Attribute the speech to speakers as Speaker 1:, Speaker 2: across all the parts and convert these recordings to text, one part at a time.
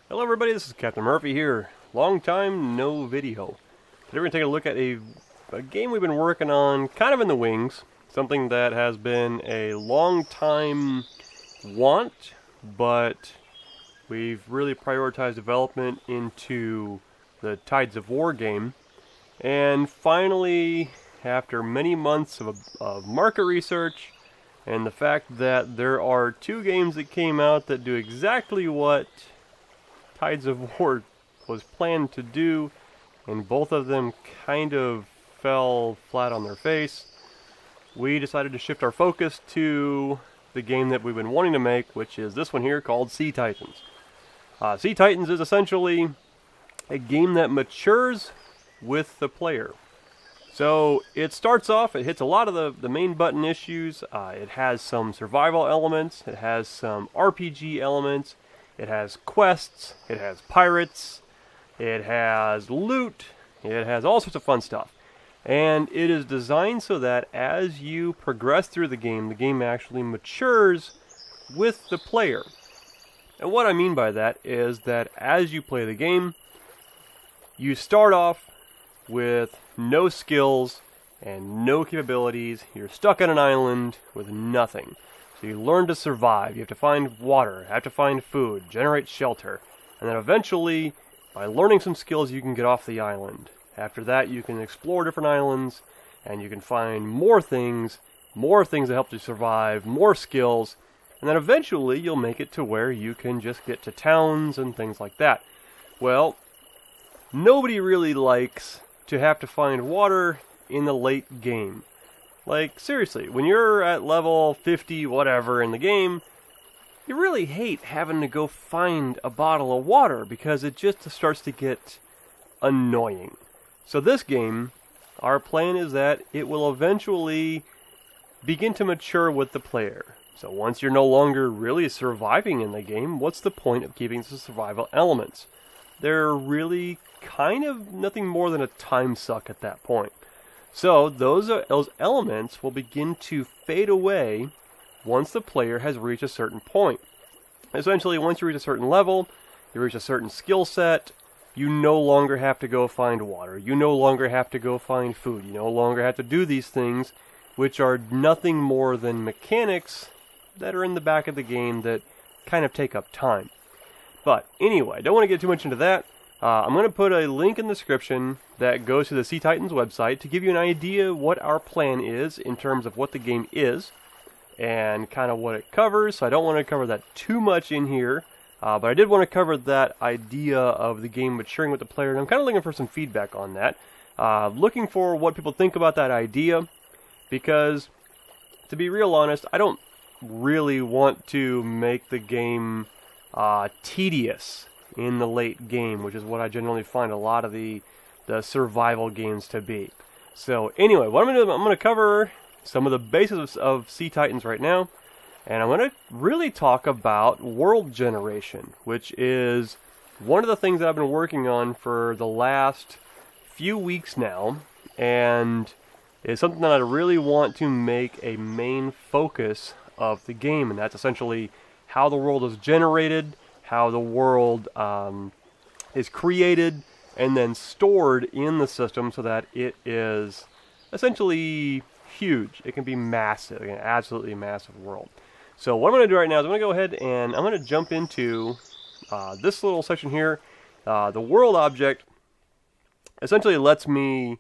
Speaker 1: Hello everybody, this is Captain Murphy here. Long time no video. Today we're going to take a look at a game we've been working on kind of in the wings. Something that has been a long time want, but we've really prioritized development into the Tides of War game. And finally, after many months of market research, and the fact that there are two games that came out that do exactly what Tides of War was planned to do, and both of them kind of fell flat on their face, we decided to shift our focus to the game that we've been wanting to make, which is this one here called Sea Titans. Sea Titans is essentially a game that matures with the player. So it starts off, it hits a lot of the main button issues. It has some survival elements, it has some RPG elements, it has quests, it has pirates, it has loot, it has all sorts of fun stuff. And it is designed so that as you progress through the game actually matures with the player. And what I mean by that is that as you play the game, you start off with no skills and no capabilities. You're stuck on an island with nothing. So you learn to survive. You have to find water, have to find food, generate shelter. And then eventually, by learning some skills, you can get off the island. After that, you can explore different islands, and you can find more things that help you survive, more skills. And then eventually, you'll make it to where you can just get to towns and things like that. Well, nobody really likes to have to find water in the late game. Like, seriously, when you're at level 50, whatever, in the game, you really hate having to go find a bottle of water because it just starts to get annoying. So this game, our plan is that it will eventually begin to mature with the player. So once you're no longer really surviving in the game, what's the point of keeping the survival elements? They're really kind of nothing more than a time suck at that point. So those elements will begin to fade away once the player has reached a certain point. Essentially, once you reach a certain level, you reach a certain skill set, you no longer have to go find water. You no longer have to go find food. You no longer have to do these things, which are nothing more than mechanics that are in the back of the game that kind of take up time. But anyway, I don't want to get too much into that. I'm going to put a link in the description that goes to the Sea Titans website to give you an idea what our plan is in terms of what the game is and kind of what it covers. So I don't want to cover that too much in here, but I did want to cover that idea of the game maturing with the player, and I'm kind of looking for some feedback on that. Looking for what people think about that idea, because to be real honest, I don't really want to make the game tedious in the late game, which is what I generally find a lot of the survival games to be. So anyway, what I'm going to cover some of the basics of Sea Titans right now, and I'm going to really talk about world generation, which is one of the things that I've been working on for the last few weeks now, and is something that I really want to make a main focus of the game, and that's essentially how the world is generated, how the world is created and then stored in the system so that it is essentially huge. It can be massive, an absolutely massive world. So what I'm going to do right now is I'm going to go ahead and I'm going to jump into this little section here. The world object essentially lets me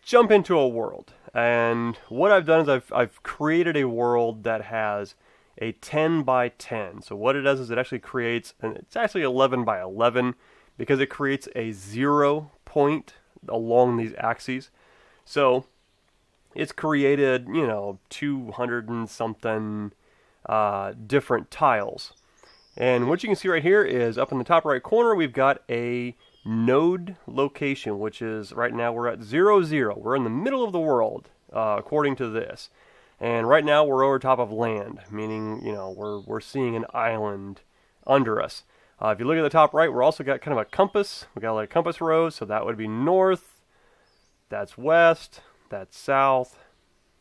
Speaker 1: jump into a world. And what I've done is I've created a world that has a 10 by 10. So what it does is it actually creates, and it's actually 11 by 11 because it creates a 0 point along these axes. So it's created, 200 and something different tiles. And what you can see right here is up in the top right corner, we've got a node location, which is right now we're at 0, 0. We're in the middle of the world, according to this. And right now we're over top of land, meaning, we're seeing an island under us. If you look at the top right, we're also got kind of a compass. We got like a compass rose, so that would be north, that's west, that's south,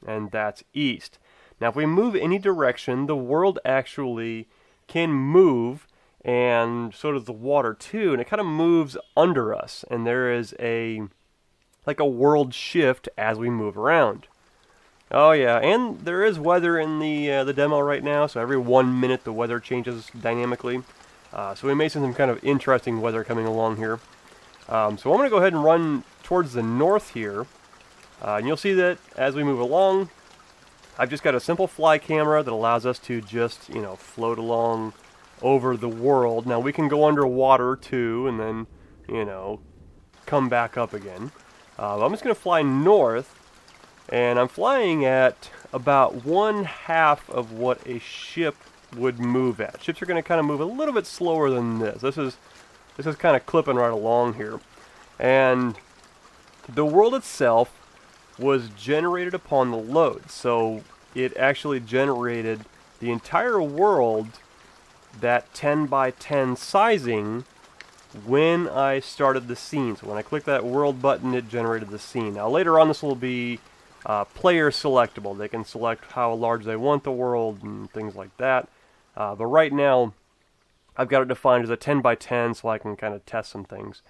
Speaker 1: and that's east. Now if we move any direction, the world actually can move and so does the water too, and it kind of moves under us, and there is like a world shift as we move around. Oh yeah, and there is weather in the demo right now, so every 1 minute the weather changes dynamically. So we may see some kind of interesting weather coming along here. So I'm going to go ahead and run towards the north here, and you'll see that as we move along, I've just got a simple fly camera that allows us to just, you know, float along over the world. Now we can go underwater too, and then, you know, come back up again. I'm just going to fly north. And I'm flying at about 1/2 of what a ship would move at. Ships are going to kind of move a little bit slower than this. This is kind of clipping right along here. And the world itself was generated upon the load. So it actually generated the entire world, that 10 by 10 sizing, when I started the scene. So when I clicked that world button, it generated the scene. Now later on this will be player selectable. They can select how large they want the world and things like that. But right now, I've got it defined as a 10 by 10 so I can kind of test some things.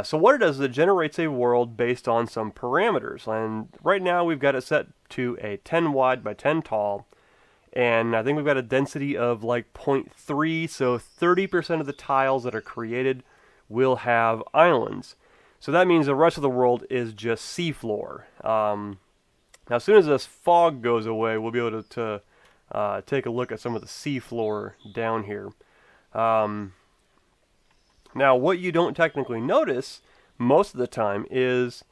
Speaker 1: So what it does is it generates a world based on some parameters. And right now we've got it set to a 10 wide by 10 tall. And I think we've got a density of like 0.3. So 30% of the tiles that are created will have islands. So that means the rest of the world is just seafloor. Now, as soon as this fog goes away, we'll be able to take a look at some of the seafloor down here. Now, what you don't technically notice most of the time is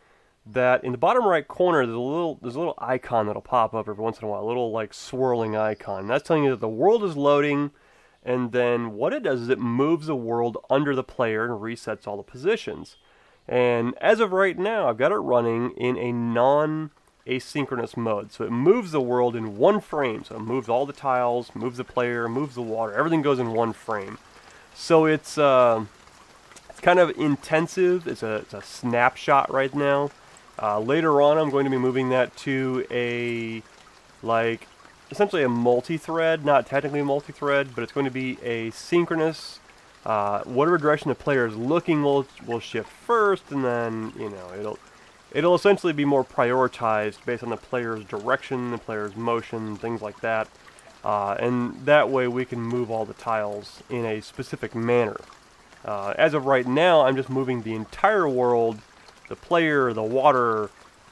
Speaker 1: that in the bottom right corner, there's a little icon that'll pop up every once in a while, a little like swirling icon. That's telling you that the world is loading, and then what it does is it moves the world under the player and resets all the positions. And as of right now, I've got it running in a non-asynchronous mode. So it moves the world in one frame. So it moves all the tiles, moves the player, moves the water. Everything goes in one frame. So it's kind of intensive. It's a snapshot right now. Later on, I'm going to be moving that to essentially a multi-thread, not technically multi-thread, but it's going to be a synchronous. Whatever direction the player is looking will shift first, and then, you know, it'll essentially be more prioritized based on the player's direction, the player's motion, things like that. And that way we can move all the tiles in a specific manner. As of right now, I'm just moving the entire world, the player, the water,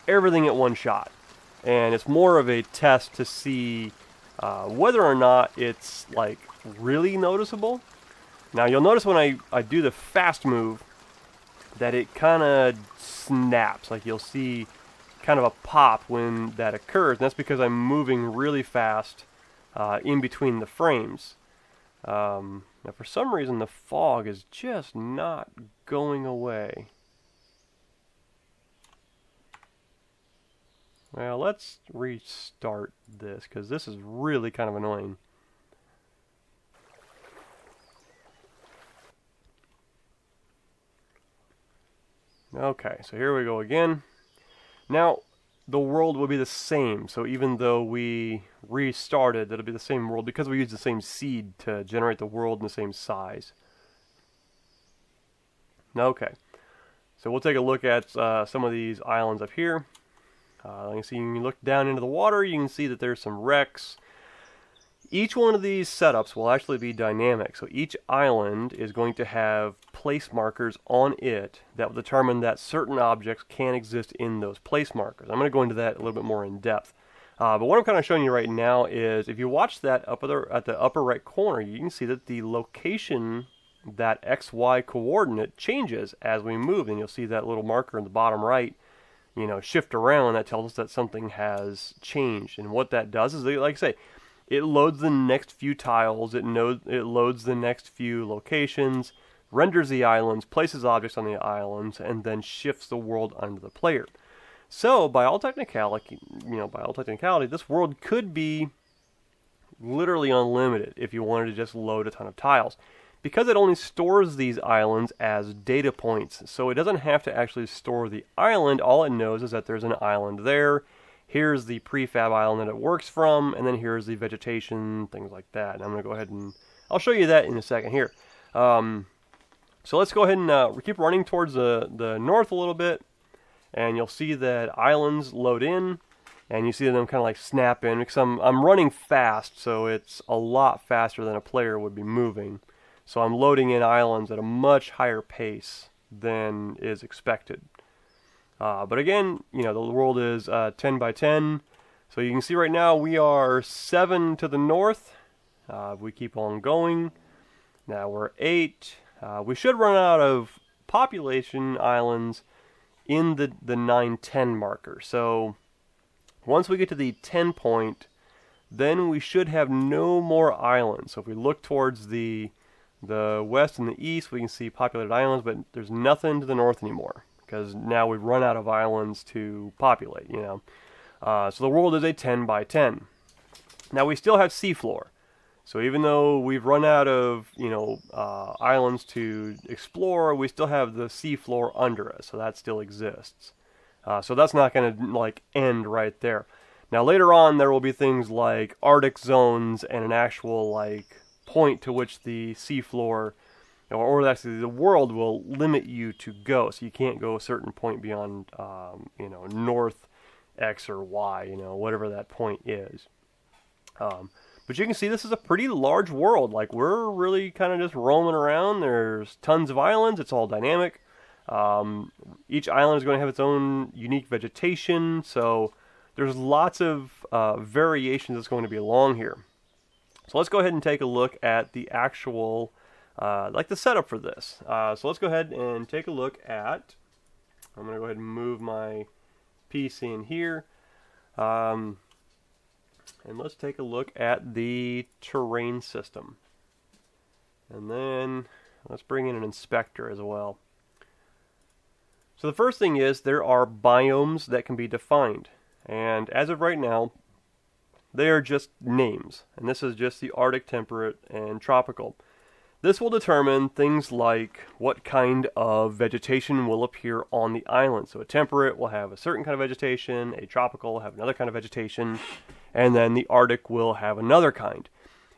Speaker 1: everything at one shot. And it's more of a test to see whether or not it's like really noticeable. Now you'll notice when I do the fast move that it kind of snaps. Like you'll see kind of a pop when that occurs. And that's because I'm moving really fast in between the frames. Now for some reason the fog is just not going away. Well, let's restart this because this is really kind of annoying. Okay, so here we go again. Now, the world will be the same. So even though we restarted, it'll be the same world because we used the same seed to generate the world in the same size. Okay, so we'll take a look at some of these islands up here. You can look down into the water, you can see that there's some wrecks. Each one of these setups will actually be dynamic, so each island is going to have place markers on it that will determine that certain objects can exist in those place markers. I'm going to go into that a little bit more in depth. But what I'm kind of showing you right now is, if you watch that at the upper right corner, you can see that the location, that XY coordinate, changes as we move, and you'll see that little marker in the bottom right, you know, shift around. That tells us that something has changed. And what that does is, like I say, it loads the next few tiles, it loads the next few locations, renders the islands, places objects on the islands, and then shifts the world onto the player. So, by all technicality, this world could be literally unlimited if you wanted to just load a ton of tiles. Because it only stores these islands as data points, so it doesn't have to actually store the island. All it knows is that there's an island there. Here's the prefab island that it works from, and then here's the vegetation, things like that. And I'm going to go ahead and I'll show you that in a second here. So let's go ahead and keep running towards the north a little bit, and you'll see that islands load in, and you see them kind of like snap in, because I'm running fast, so it's a lot faster than a player would be moving. So I'm loading in islands at a much higher pace than is expected. But again, you know, the world is 10 by 10. So you can see right now we are 7 to the north. We keep on going. Now we're 8. We should run out of population islands in the 9-10 marker. So once we get to the 10 point, then we should have no more islands. So if we look towards the west and the east, we can see populated islands, but there's nothing to the north anymore, because now we've run out of islands to populate, you know. So the world is a 10 by 10. Now we still have seafloor. So even though we've run out of, you know, islands to explore, we still have the seafloor under us. So that still exists. So that's not going to like end right there. Now later on there will be things like Arctic zones and an actual like point to which the seafloor, or actually the world will limit you to go. So you can't go a certain point beyond, you know, north X or Y, you know, whatever that point is. But you can see this is a pretty large world. Like, we're really kind of just roaming around. There's tons of islands. It's all dynamic. Each island is going to have its own unique vegetation. So there's lots of variations that's going to be along here. So let's go ahead and take a look at the actual, like the setup for this. So let's go ahead and take a look at, I'm going to go ahead and move my piece in here. And let's take a look at the terrain system. And then let's bring in an inspector as well. So the first thing is there are biomes that can be defined. And as of right now, they are just names. And this is just the Arctic, temperate, and tropical. This will determine things like what kind of vegetation will appear on the island. So a temperate will have a certain kind of vegetation, a tropical will have another kind of vegetation, and then the Arctic will have another kind.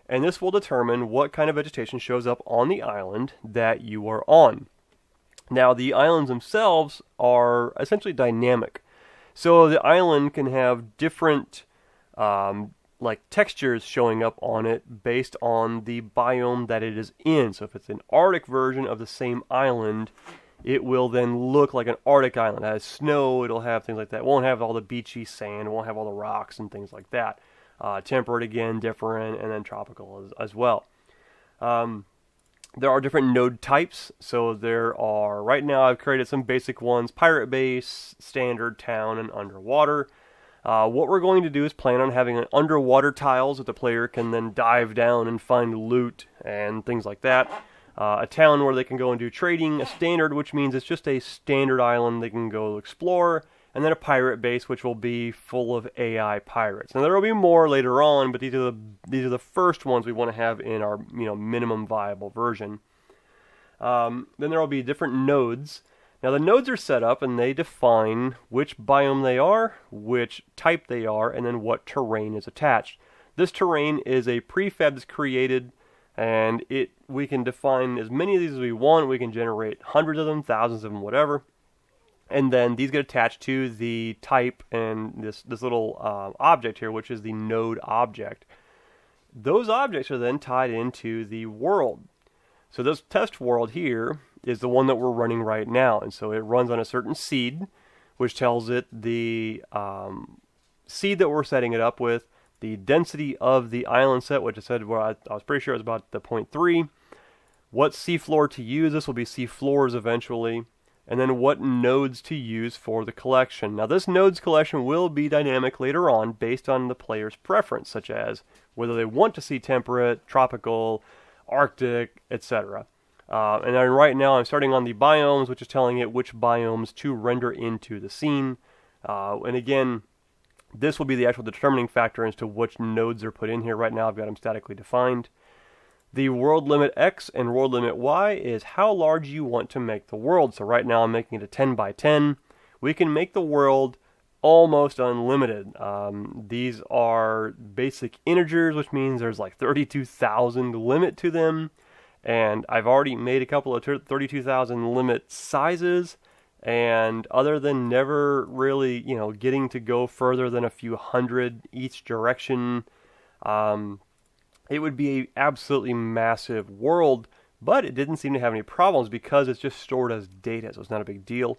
Speaker 1: And this will determine what kind of vegetation shows up on the island that you are on. Now, the islands themselves are essentially dynamic. So the island can have different like textures showing up on it based on the biome that it is in. So if it's an Arctic version of the same island, it will then look like an Arctic island. It has snow, it'll have things like that. It won't have all the beachy sand, it won't have all the rocks and things like that. Temperate, again, different, and then tropical as well. There are different node types. So there are, right now I've created some basic ones: pirate base, standard, town, and underwater. What we're going to do is plan on having an underwater tiles that the player can then dive down and find loot and things like that. A town where they can go and do trading, a standard, which means it's just a standard island they can go explore, and then a pirate base, which will be full of AI pirates. Now there will be more later on, but these are the first ones we want to have in our, you know, minimum viable version. Then there will be different nodes. Now the nodes are set up and they define which biome they are, which type they are, and then what terrain is attached. This terrain is a prefab that's created, and we can define as many of these as we want. We can generate hundreds of them, thousands of them, whatever. And then these get attached to the type and this little object here, which is the node object. Those objects are then tied into the world. So this test world here is the one that we're running right now. And so it runs on a certain seed, which tells it the seed that we're setting it up with, the density of the island set, which I said, well, I was pretty sure it was about the 0.3. What seafloor to use, this will be seafloors eventually. And then what nodes to use for the collection. Now this nodes collection will be dynamic later on based on the player's preference, such as whether they want to see temperate, tropical, Arctic, etc. And then right now I'm starting on the biomes, which is telling it which biomes to render into the scene. And again, this will be the actual determining factor as to which nodes are put in here. Right now I've got them statically defined. The world limit X and world limit Y is how large you want to make the world. So right now I'm making it a 10 by 10. We can make the world almost unlimited. These are basic integers, which means there's like 32,000 limit to them. And I've already made a couple of 32,000 limit sizes, and other than never really, getting to go further than a few hundred each direction, it would be an absolutely massive world, but it didn't seem to have any problems because it's just stored as data, so it's not a big deal.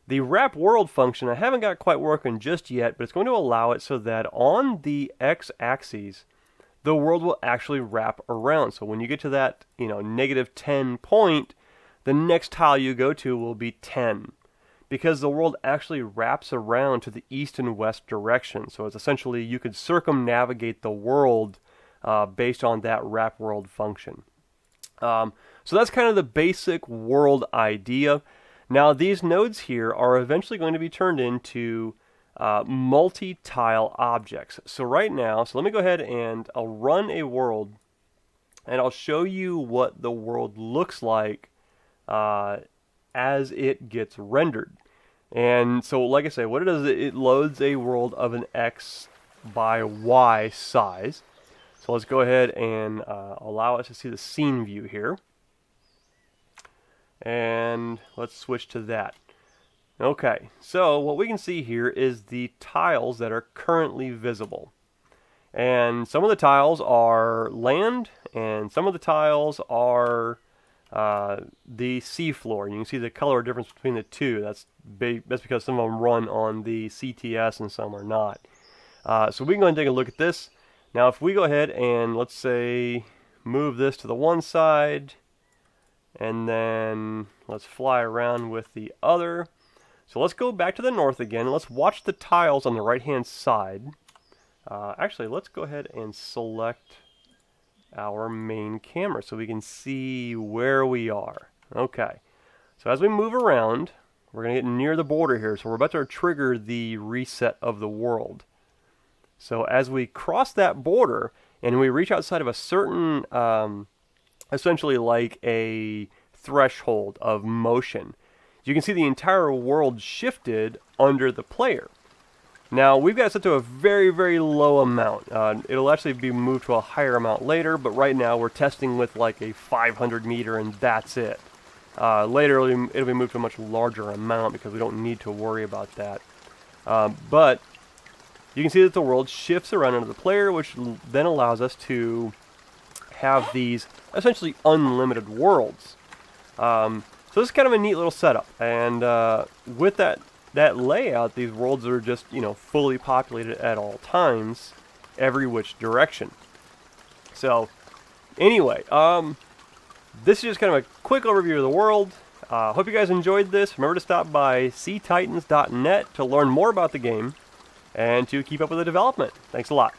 Speaker 1: The wrap world function, I haven't got quite working just yet, but it's going to allow it so that on the x-axis, the world will actually wrap around. So when you get to that, -10 point, the next tile you go to will be 10. Because the world actually wraps around to the east and west direction. So it's essentially, you could circumnavigate the world based on that wrap world function. So that's kind of the basic world idea. Now these nodes here are eventually going to be turned into multi-tile objects. So right now, let me go ahead and I'll run a world and I'll show you what the world looks like as it gets rendered. And so like I say, what it does is it loads a world of an X by Y size. So let's go ahead and allow us to see the scene view here. And let's switch to that. Okay, so what we can see here is the tiles that are currently visible. And some of the tiles are land, and some of the tiles are the seafloor. You can see the color difference between the two. That's because some of them run on the CTS and some are not. So we can go ahead and take a look at this. Now if we go ahead and, let's say, move this to the one side, and then let's fly around with the other. So let's go back to the north again. Let's watch the tiles on the right hand side. Actually, let's go ahead and select our main camera so we can see where we are. Okay, so as we move around, we're going to get near the border here. So we're about to trigger the reset of the world. So as we cross that border and we reach outside of a certain, essentially like a threshold of motion, you can see the entire world shifted under the player. Now we've got it set to a very, very low amount. It'll actually be moved to a higher amount later, but right now we're testing with like a 500 meter and that's it. Later it'll be moved to a much larger amount because we don't need to worry about that. But you can see that the world shifts around under the player, which then allows us to have these essentially unlimited worlds. So this is kind of a neat little setup, and with that layout, these worlds are just, fully populated at all times, every which direction. So, anyway, this is just kind of a quick overview of the world. Hope you guys enjoyed this. Remember to stop by seatitans.net to learn more about the game and to keep up with the development. Thanks a lot.